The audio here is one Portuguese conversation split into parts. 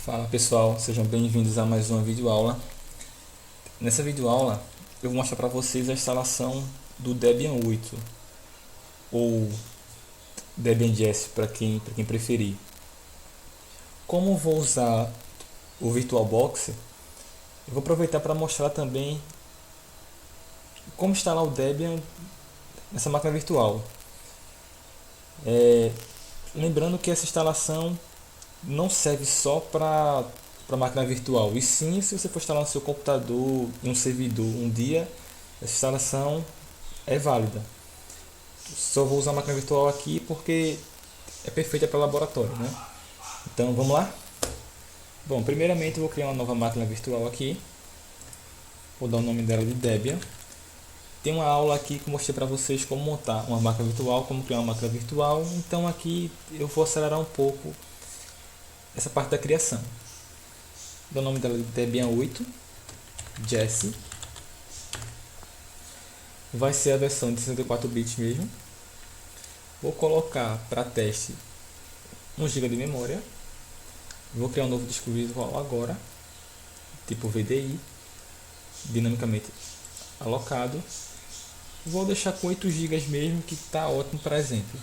Fala pessoal, sejam bem-vindos a mais uma videoaula. Nessa videoaula eu vou mostrar para vocês a instalação do Debian 8 ou Debian JS para quem preferir. Como vou usar o VirtualBox, eu vou aproveitar para mostrar também como instalar o Debian nessa máquina virtual. Lembrando que essa instalação não serve só para máquina virtual, e sim se você for instalar no seu computador em um servidor um dia, essa instalação é válida. Só vou usar a máquina virtual aqui porque é perfeita para laboratório, né? Então vamos lá? Bom, primeiramente eu vou criar uma nova máquina virtual aqui, vou dar o nome dela de Debian. Tem uma aula aqui que eu mostrei para vocês como montar uma máquina virtual, como criar uma máquina virtual, então aqui eu vou acelerar um pouco essa parte da criação. Dou o nome dela de Debian 8 JS. Vai ser a versão de 64 bits mesmo. Vou colocar para teste 1 GB de memória. Vou criar um novo disco virtual agora, tipo VDI, dinamicamente alocado. Vou deixar com 8 GB mesmo, que está ótimo para exemplo.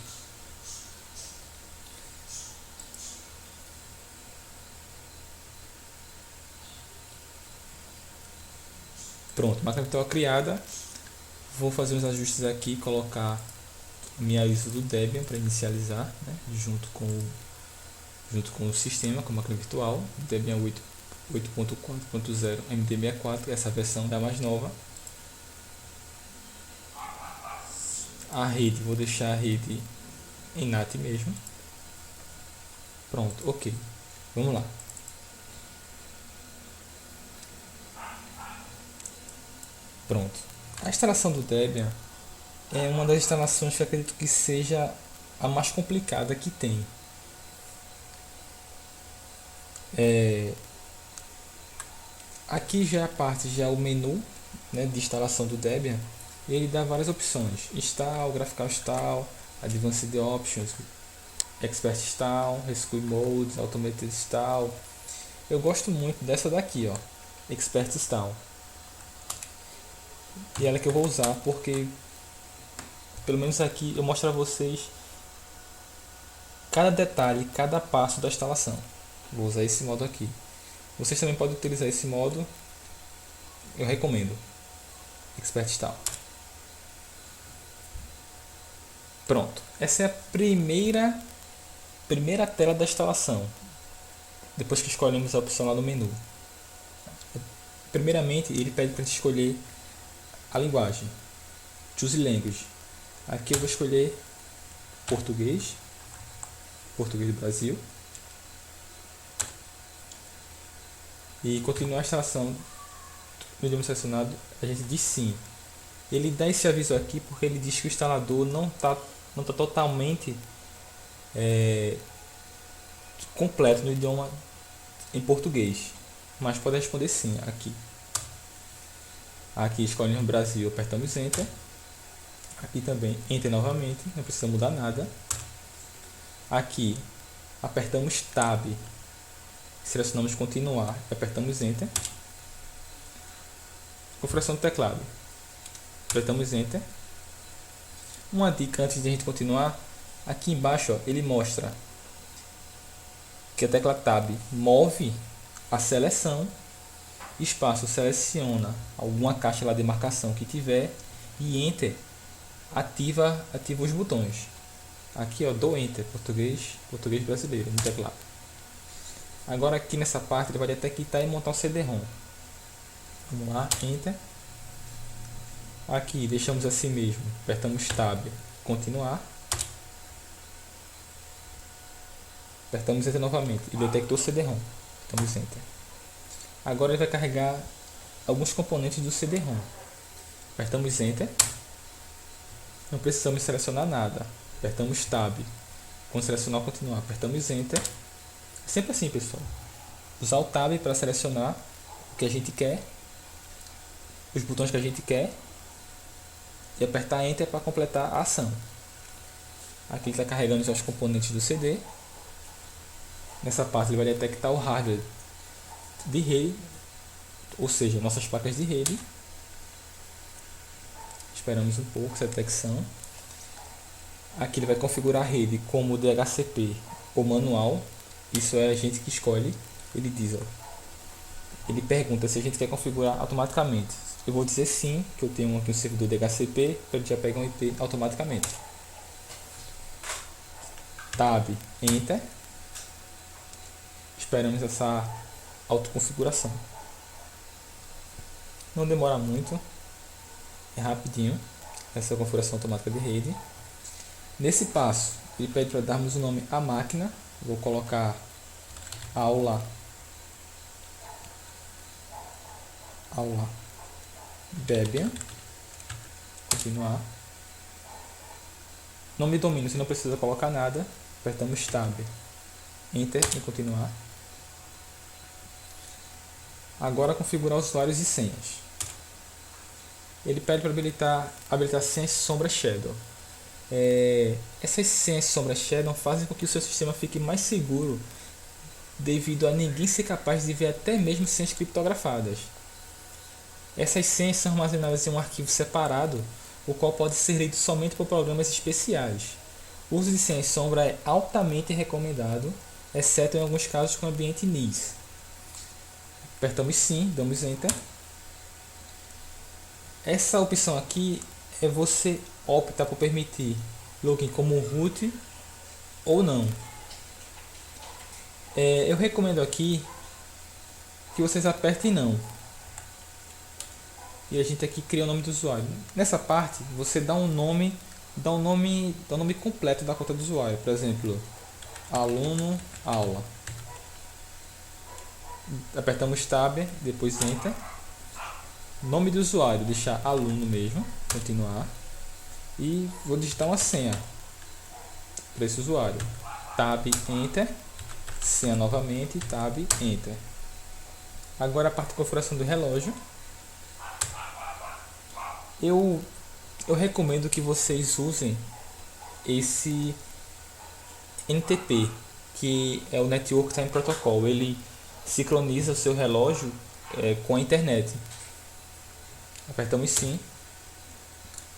Pronto, máquina virtual criada. Vou fazer uns ajustes aqui, colocar minha ISO do Debian para inicializar, né, junto com o sistema, com a máquina virtual. Debian 8.4.0 MD64, essa versão da mais nova. A rede, vou deixar a rede em NAT mesmo. Pronto, ok. Vamos lá. Pronto. A instalação do Debian é uma das instalações que eu acredito que seja a mais complicada que tem. Aqui já é a parte, já o menu, né, de instalação do Debian. Ele dá várias opções: Install, Graphical Install, Advanced Options, Expert Install, Rescue Modes, Automated Install. Eu gosto muito dessa daqui, ó, Expert Install. E ela que eu vou usar porque, pelo menos aqui, eu mostro a vocês cada detalhe, cada passo da instalação. Vou usar esse modo aqui. Vocês também podem utilizar esse modo, eu recomendo. Expert Install. Pronto, essa é a primeira tela da instalação, depois que escolhemos a opção lá no menu. Primeiramente ele pede para a gente escolher a linguagem, Choose Language. Aqui eu vou escolher português do Brasil, e continuar a instalação. No idioma selecionado a gente diz sim. Ele dá esse aviso aqui porque ele diz que o instalador não está totalmente completo no idioma em português, mas pode responder sim aqui. Aqui escolhemos Brasil, apertamos Enter. Aqui também Enter novamente, não precisa mudar nada. Aqui apertamos Tab, selecionamos continuar, apertamos Enter. Configuração do teclado, apertamos Enter. Uma dica antes de a gente continuar: aqui embaixo, ó, ele mostra que a tecla Tab move a seleção, espaço seleciona alguma caixa lá de marcação que tiver, e Enter ativa os botões. Aqui, ó, dou Enter, português brasileiro no teclado. Agora aqui nessa parte ele vai detectar e montar um CD-ROM. Vamos lá, Enter. Aqui deixamos assim mesmo, apertamos Tab, continuar. Apertamos Enter novamente e detectou o CD-ROM. Apertamos Enter. Agora ele vai carregar alguns componentes do CD-ROM. Apertamos Enter. Não precisamos selecionar nada. Apertamos Tab. Quando selecionar, continuar. Apertamos Enter. É sempre assim, pessoal. Usar o Tab para selecionar o que a gente quer, os botões que a gente quer, e apertar Enter para completar a ação. Aqui está carregando já os componentes do CD. Nessa parte ele vai detectar o hardware de rede, ou seja, nossas placas de rede. Esperamos um pouco essa detecção. Aqui ele vai configurar a rede como DHCP ou manual. Isso é a gente que escolhe. Ele diz, ó, ele pergunta se a gente quer configurar automaticamente. Eu vou dizer sim, que eu tenho aqui um servidor DHCP, para ele já pegar um IP automaticamente. Tab, Enter. Esperamos essa autoconfiguração. Não demora muito, é rapidinho essa configuração automática de rede. Nesse passo, ele pede para darmos o nome à máquina. Vou colocar aula Debian. Continuar. Nome de domínio, você não precisa colocar nada. Apertamos Tab, Enter e continuar. Agora configurar usuários e senhas. Ele pede para habilitar senhas sombra shadow. Essas senhas sombra shadow fazem com que o seu sistema fique mais seguro, devido a ninguém ser capaz de ver até mesmo senhas criptografadas. Essas senhas são armazenadas em um arquivo separado, o qual pode ser lido somente por programas especiais. O uso de senhas sombra é altamente recomendado, exceto em alguns casos com ambiente NIS. Apertamos sim, damos Enter. Essa opção aqui é você optar por permitir login como root ou não. Eu recomendo aqui que vocês apertem não. E a gente aqui cria o nome do usuário. Nessa parte você dá um nome completo da conta do usuário. Por exemplo, aluno aula. Apertamos Tab, depois Enter. Nome do usuário, deixar aluno mesmo, continuar. E vou digitar uma senha para esse usuário. Tab, Enter. Senha novamente, Tab, Enter. Agora a parte de configuração do relógio. Eu recomendo que vocês usem esse NTP, que é o Network Time Protocol. Ele sincroniza o seu relógio com a internet. Apertamos sim.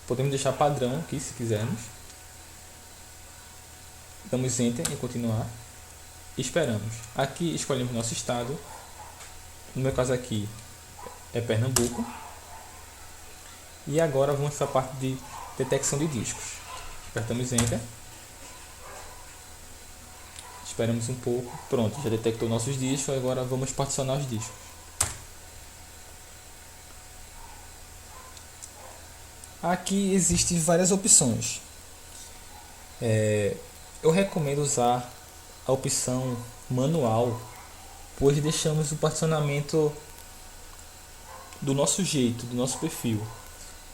Podemos deixar padrão aqui se quisermos. Damos Enter e continuar. Esperamos. Aqui escolhemos nosso estado. No meu caso aqui é Pernambuco. E agora vamos para a parte de detecção de discos. Apertamos Enter. Esperamos um pouco. Pronto, já detectou nossos discos. Agora vamos particionar os discos. Aqui existem várias opções. Eu recomendo usar a opção manual, pois deixamos o particionamento do nosso jeito, do nosso perfil.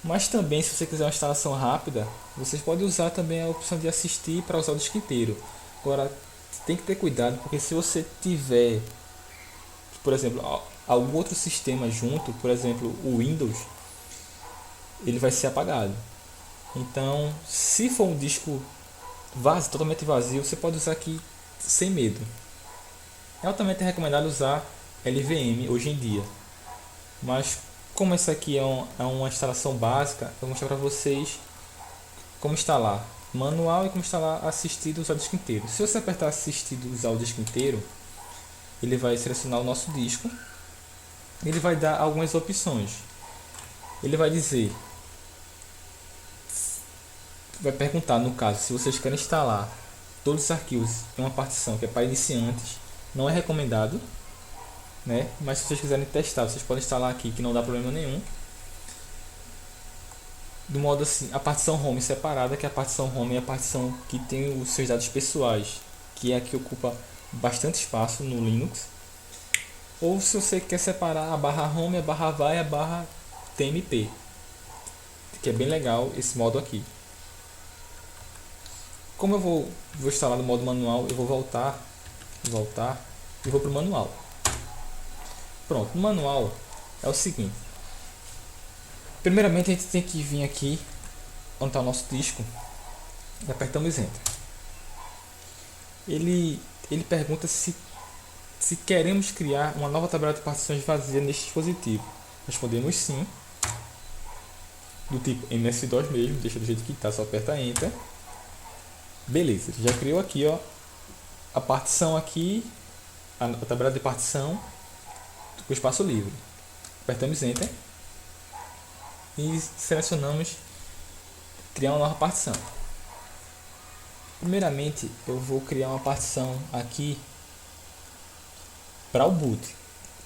Mas também, se você quiser uma instalação rápida, vocês podem usar também a opção de assistir para usar o disco inteiro. Agora, tem que ter cuidado, porque se você tiver, por exemplo, algum outro sistema junto, por exemplo, o Windows, ele vai ser apagado. Então, se for um disco vazio, totalmente vazio, você pode usar aqui sem medo. É altamente recomendado usar LVM hoje em dia. Mas como essa aqui é uma instalação básica, eu vou mostrar para vocês como instalar manual e como instalar assistido usar o disco inteiro. Se você apertar assistido usar o disco inteiro, ele vai selecionar o nosso disco. Ele vai dar algumas opções. Ele vai dizer, vai perguntar no caso se vocês querem instalar todos os arquivos em uma partição que é para iniciantes. Não é recomendado, né? Mas se vocês quiserem testar, vocês podem instalar aqui, que não dá problema nenhum. Do modo assim, a partição home separada, que a partição home é a partição que tem os seus dados pessoais, que é a que ocupa bastante espaço no Linux. Ou se você quer separar a barra home, a barra var e a barra tmp, que é bem legal esse modo aqui. Como eu vou instalar no modo manual, eu vou voltar e vou para o manual. Pronto, no manual é o seguinte. Primeiramente a gente tem que vir aqui onde está o nosso disco e apertamos Enter. Ele ele pergunta se queremos criar uma nova tabela de partições vazia neste dispositivo. Respondemos sim, do tipo MS-DOS mesmo, deixa do jeito que está, só aperta Enter. Beleza, já criou aqui, ó, a partição aqui, a tabela de partição com espaço livre. Apertamos Enter e selecionamos criar uma nova partição. Primeiramente, eu vou criar uma partição aqui para o boot,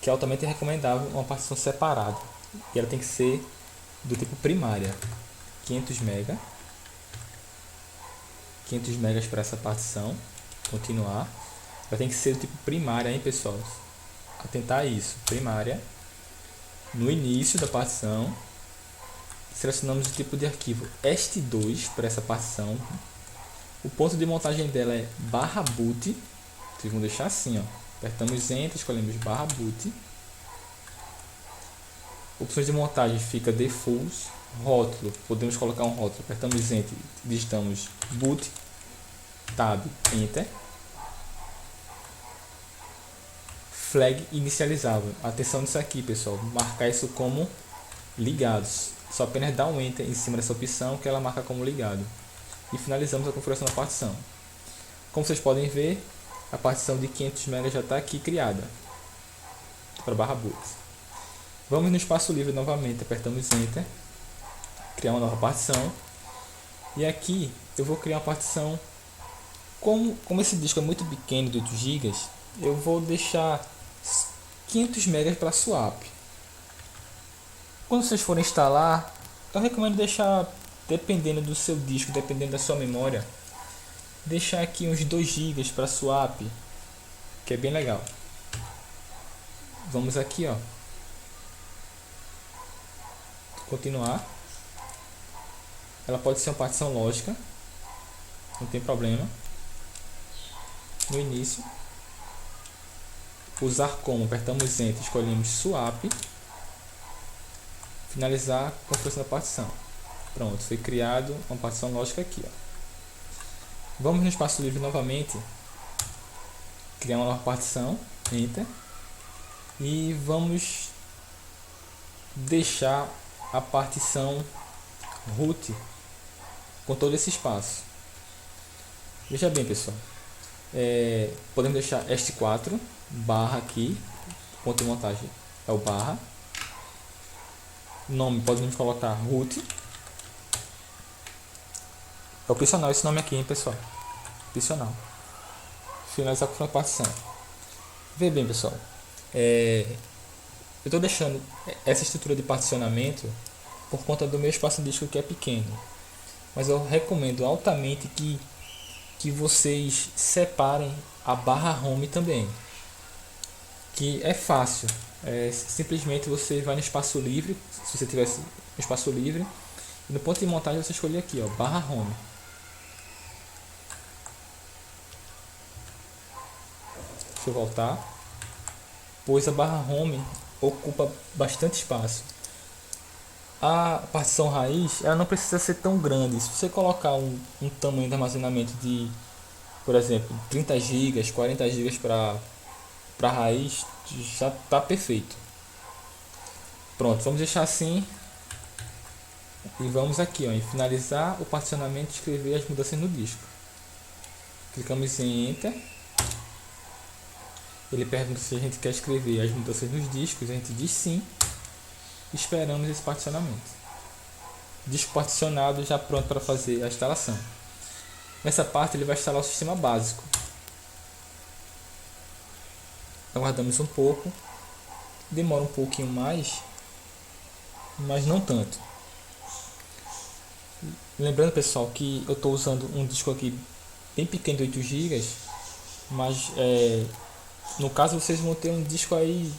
que é altamente recomendável uma partição separada. E ela tem que ser do tipo primária, 500 MB. 500 MB para essa partição. Continuar. Ela tem que ser do tipo primária, hein, pessoal? Atentar a isso, primária. No início da partição, selecionamos o tipo de arquivo EST2 para essa partição. O ponto de montagem dela é /boot. Vocês vão deixar assim, ó. Apertamos Enter, escolhemos /boot. Opções de montagem fica default, rótulo, podemos colocar um rótulo. Apertamos Enter, digitamos boot, tab, Enter. Flag inicializável. Atenção nisso aqui, pessoal. Marcar isso como ligados. Só apenas dar um Enter em cima dessa opção que ela marca como ligado. E finalizamos a configuração da partição. Como vocês podem ver, a partição de 500 MB já está aqui criada para /boot. Vamos no espaço livre novamente, apertamos Enter, criar uma nova partição. E aqui eu vou criar uma partição, como esse disco é muito pequeno, de 8 GB, eu vou deixar 500 MB para swap. Quando vocês forem instalar, eu recomendo deixar, dependendo do seu disco, dependendo da sua memória, deixar aqui uns 2 GB para swap, que é bem legal. Vamos aqui, ó, continuar. Ela pode ser uma partição lógica, não tem problema. No início, usar como, apertamos Enter, escolhemos swap, finalizar a configuração da partição. Pronto, foi criado uma partição lógica aqui, ó. Vamos no espaço livre novamente, criar uma nova partição, Enter, e vamos deixar a partição root com todo esse espaço. Veja bem, pessoal, podemos deixar EST4 barra aqui, ponto de montagem é o barra, nome podemos colocar root. É opcional esse nome aqui, hein, pessoal? Opcional. Finalizar com a partição. Vê bem, pessoal. Eu estou deixando essa estrutura de particionamento por conta do meu espaço de disco que é pequeno. Mas eu recomendo altamente que vocês separem a /home também. Que é fácil. Simplesmente você vai no espaço livre, se você tivesse um espaço livre, e no ponto de montagem você escolhe aqui, ó, /home. Deixa eu voltar, pois a /home ocupa bastante espaço. A partição raiz, ela não precisa ser tão grande. Se você colocar um tamanho de armazenamento de, por exemplo, 30 GB, 40 GB para a raiz, já está perfeito. Pronto, vamos deixar assim. E vamos aqui, ó, em finalizar o particionamento e escrever as mudanças no disco. Clicamos em Enter. Ele pergunta se a gente quer escrever as mudanças nos discos, a gente diz sim. Esperamos esse particionamento. Disco particionado, já pronto para fazer a instalação. Nessa parte ele vai instalar o sistema básico. Aguardamos um pouco. Demora um pouquinho mais, mas não tanto. Lembrando, pessoal, que eu estou usando um disco aqui bem pequeno de 8 GB, mas no caso vocês vão ter um disco aí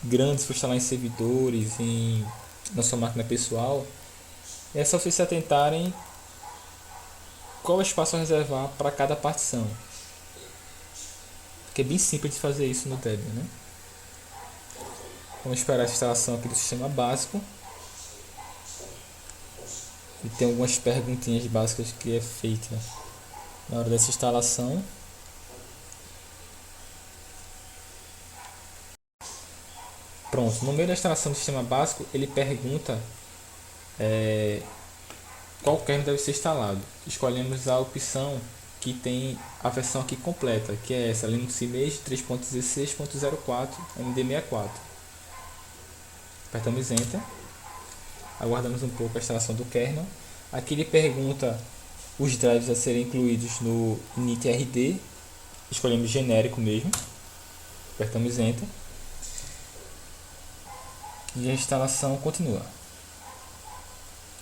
grande, se for instalar em servidores, na sua máquina pessoal. É só vocês se atentarem qual espaço a reservar para cada partição, que é bem simples de fazer isso no Debian, né? Vamos esperar a instalação aqui do sistema básico. E tem algumas perguntinhas básicas que é feita na hora dessa instalação. Pronto, no meio da instalação do sistema básico, ele pergunta qual kernel deve ser instalado. Escolhemos a opção que tem a versão aqui completa, que é essa, Linux Image 3.16.04 MD64. Apertamos Enter, aguardamos um pouco a instalação do kernel. Aqui ele pergunta os drives a serem incluídos no initrd, escolhemos genérico mesmo, apertamos Enter e a instalação continua.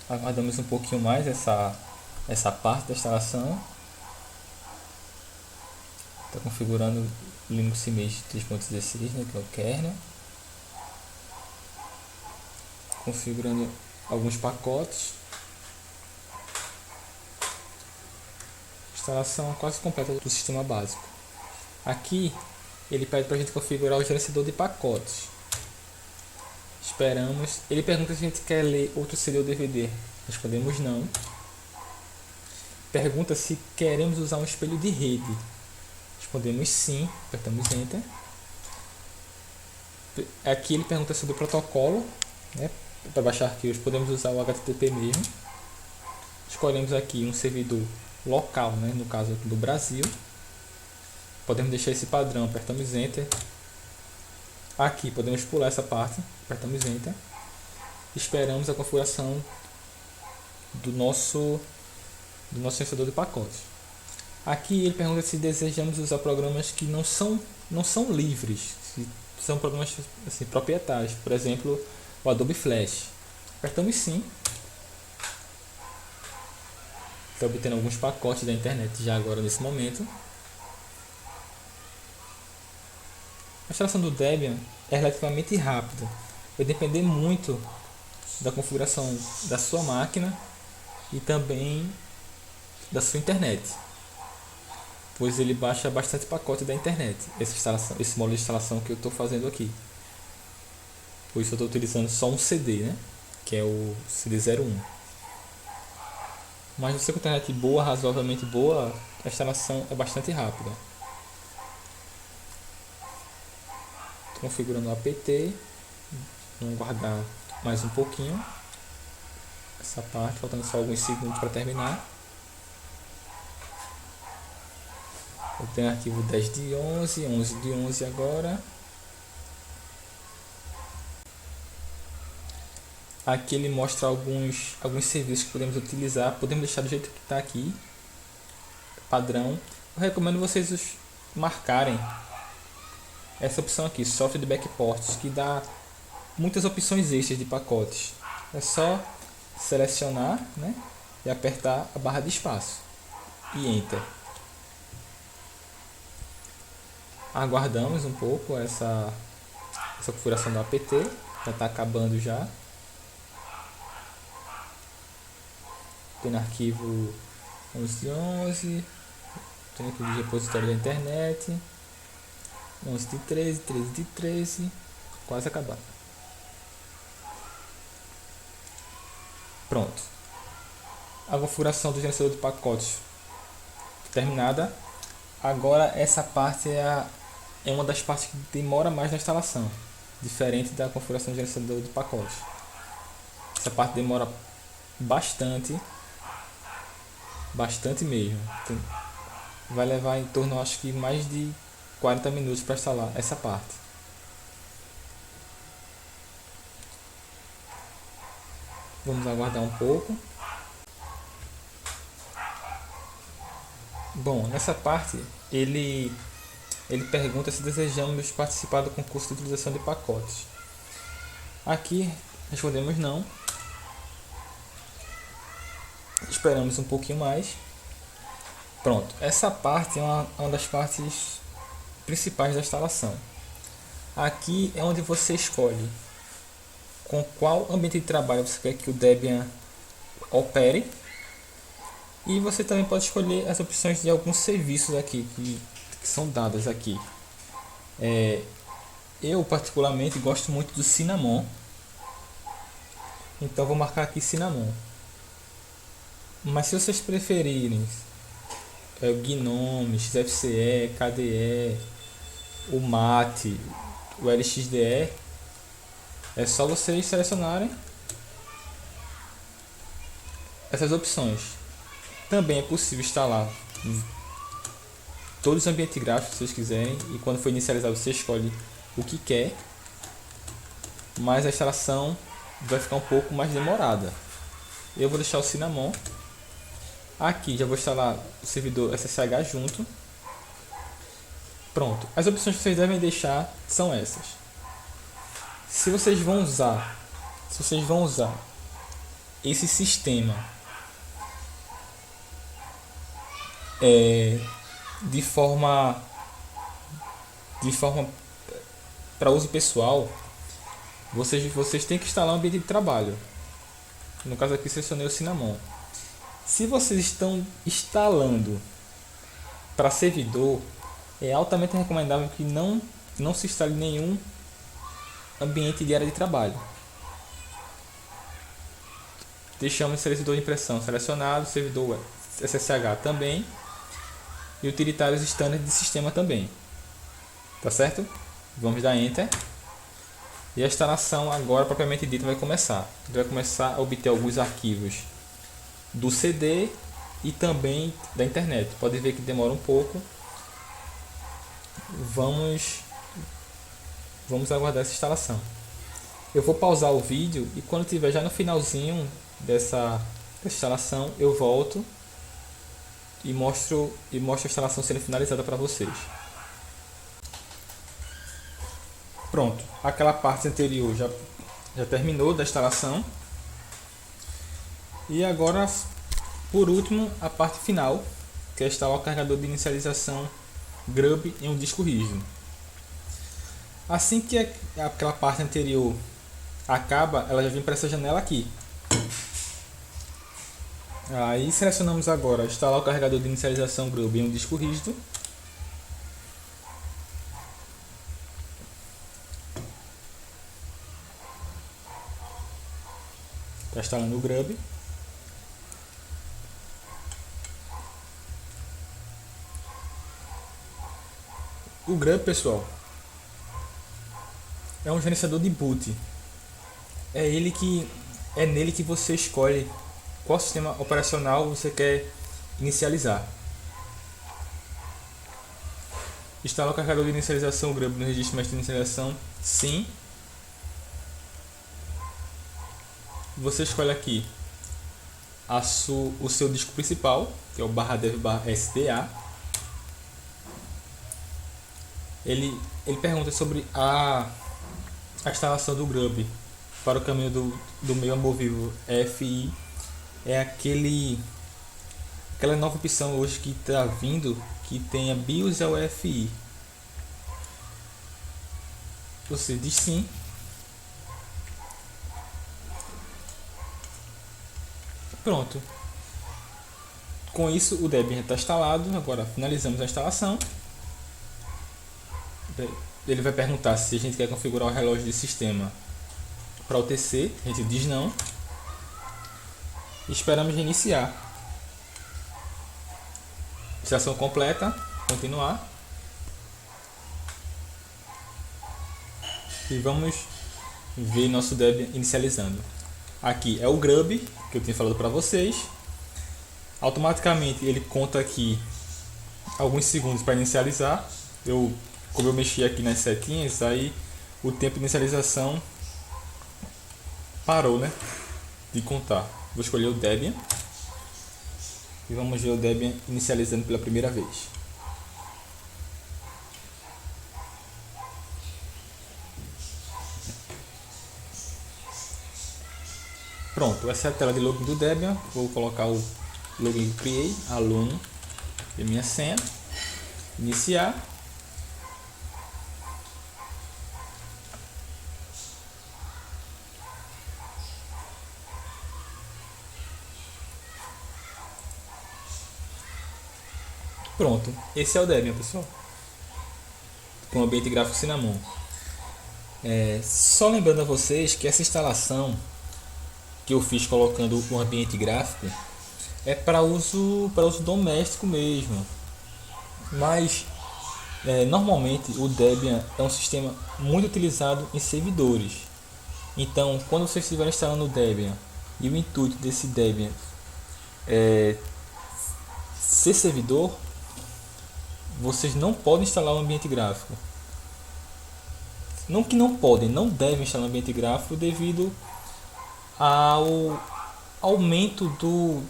Aguardamos um pouquinho mais essa parte da instalação. Está configurando o Linux Image 3.16, né, que é o kernel. Configurando alguns pacotes. Instalação quase completa do sistema básico. Aqui ele pede para a gente configurar o gerenciador de pacotes. Esperamos. Ele pergunta se a gente quer ler outro CD ou DVD. Respondemos não. Pergunta se queremos usar um espelho de rede. Respondemos sim. Apertamos Enter. Aqui ele pergunta sobre o protocolo, né? Para baixar arquivos podemos usar o HTTP mesmo. Escolhemos aqui um servidor local, né? No caso aqui do Brasil. Podemos deixar esse padrão. Apertamos Enter. Aqui podemos pular essa parte, apertamos Enter, esperamos a configuração do nosso gerenciador de pacotes. Aqui ele pergunta se desejamos usar programas que não são livres, se são programas assim, proprietários, por exemplo, o Adobe Flash. Apertamos sim. Estou obtendo alguns pacotes da internet já agora nesse momento. A instalação do Debian é relativamente rápida, vai depender muito da configuração da sua máquina e também da sua internet, pois ele baixa bastante pacote da internet, esse módulo de instalação que eu estou fazendo aqui. Por isso eu estou utilizando só um CD, né? Que é o CD01. Mas você com internet boa, razoavelmente boa, a instalação é bastante rápida. Configurando o apt, vamos guardar mais um pouquinho essa parte, faltando só alguns segundos para terminar. Eu tenho arquivo 10 de 11, 11 de 11 agora. Aqui ele mostra alguns serviços que podemos utilizar, podemos deixar do jeito que está aqui, padrão. Eu recomendo vocês os marcarem essa opção aqui, software de backports, que dá muitas opções extras de pacotes. É só selecionar, né, e apertar a barra de espaço e Enter. Aguardamos um pouco essa configuração do apt, já está acabando já. Tem no arquivo 11 de 11, tem aqui o repositório da internet. 11 de 13, 13 de 13, quase acabado. Pronto. A configuração do gerenciador de pacotes terminada. Agora essa parte é uma das partes que demora mais na instalação, diferente da configuração do gerenciador de pacotes. Essa parte demora bastante mesmo. Vai levar em torno, acho que mais de 40 minutos para instalar essa parte. Vamos aguardar um pouco. Bom, nessa parte ele pergunta se desejamos participar do concurso de utilização de pacotes. Aqui respondemos não. Esperamos um pouquinho mais. Pronto, essa parte é uma das partes principais da instalação. Aqui é onde você escolhe com qual ambiente de trabalho você quer que o Debian opere, e você também pode escolher as opções de alguns serviços aqui que são dadas aqui. Eu particularmente gosto muito do Cinnamon, então vou marcar aqui Cinnamon. Mas se vocês preferirem o Gnome, XFCE, KDE, o MAT, o LXDE, É só vocês selecionarem essas opções. Também é possível instalar todos os ambientes gráficos que vocês quiserem, e quando for inicializar você escolhe o que quer, mas a instalação vai ficar um pouco mais demorada. Eu vou deixar o Cinnamon. Aqui já vou instalar o servidor SSH junto. Pronto. As opções que vocês devem deixar são essas. Se vocês vão usar esse sistema de forma para uso pessoal, vocês têm que instalar um ambiente de trabalho. No caso aqui selecionei o Cinnamon. Se vocês estão instalando para servidor, é altamente recomendável que não se instale nenhum ambiente de área de trabalho. Deixamos o servidor de impressão selecionado, servidor SSH também, e utilitários standard de sistema também. Tá certo? Vamos dar Enter. E a instalação agora propriamente dita vai começar. Ele vai começar a obter alguns arquivos do CD e também da internet. Pode ver que demora um pouco. Vamos aguardar essa instalação. Eu vou pausar o vídeo e quando estiver já no finalzinho dessa instalação, eu volto e mostro a instalação sendo finalizada para vocês. Pronto, aquela parte anterior já terminou da instalação. E agora, por último, a parte final, que é instalar o carregador de inicialização Grub em um disco rígido. Assim que aquela parte anterior acaba, ela já vem para essa janela aqui. Aí selecionamos agora instalar o carregador de inicialização Grub em um disco rígido. Está instalando o Grub. O Grub, pessoal, é um gerenciador de boot. É nele que você escolhe qual sistema operacional você quer inicializar. Instala o carregador de inicialização Grub no registro mestre de inicialização? Sim. Você escolhe aqui o seu disco principal, que é o /dev/sda. Ele pergunta sobre a instalação do Grub para o caminho do meio amovível FI. É aquela nova opção hoje que está vindo, que tem a BIOS ao FI. Você diz sim. Pronto. Com isso o Debian está instalado. Agora finalizamos a instalação. Ele vai perguntar se a gente quer configurar o relógio de sistema para OTC. A gente diz não. Esperamos reiniciar. Instalação completa. Continuar. E vamos ver nosso Debian inicializando. Aqui é o Grub que eu tinha falado para vocês. Automaticamente ele conta aqui alguns segundos para inicializar. Como eu mexi aqui nas setinhas, aí o tempo de inicialização parou, né, de contar. Vou escolher o Debian e vamos ver o Debian inicializando pela primeira vez. Pronto, essa é a tela de login do Debian. Vou colocar o login que criei, aluno, e minha senha, iniciar. Pronto, esse é o Debian, pessoal, com o ambiente gráfico Cinnamon. Só lembrando a vocês que essa instalação que eu fiz colocando o ambiente gráfico é para uso doméstico mesmo, mas normalmente o Debian é um sistema muito utilizado em servidores. Então, quando vocês estiverem instalando o Debian e o intuito desse Debian é ser servidor, vocês não podem instalar um ambiente gráfico. Não que não podem, não devem instalar um ambiente gráfico devido ao aumento do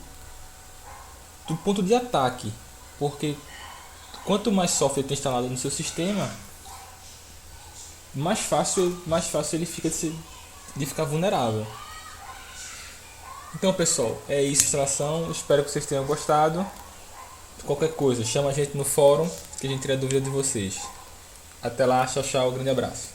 ponto de ataque. Porque quanto mais software tem instalado no seu sistema, mais fácil ele fica de ficar vulnerável. Então, pessoal, é isso a instalação. Espero que vocês tenham gostado. Qualquer coisa, chama a gente no fórum que a gente tira a dúvida de vocês. Até lá, tchau, tchau, grande abraço.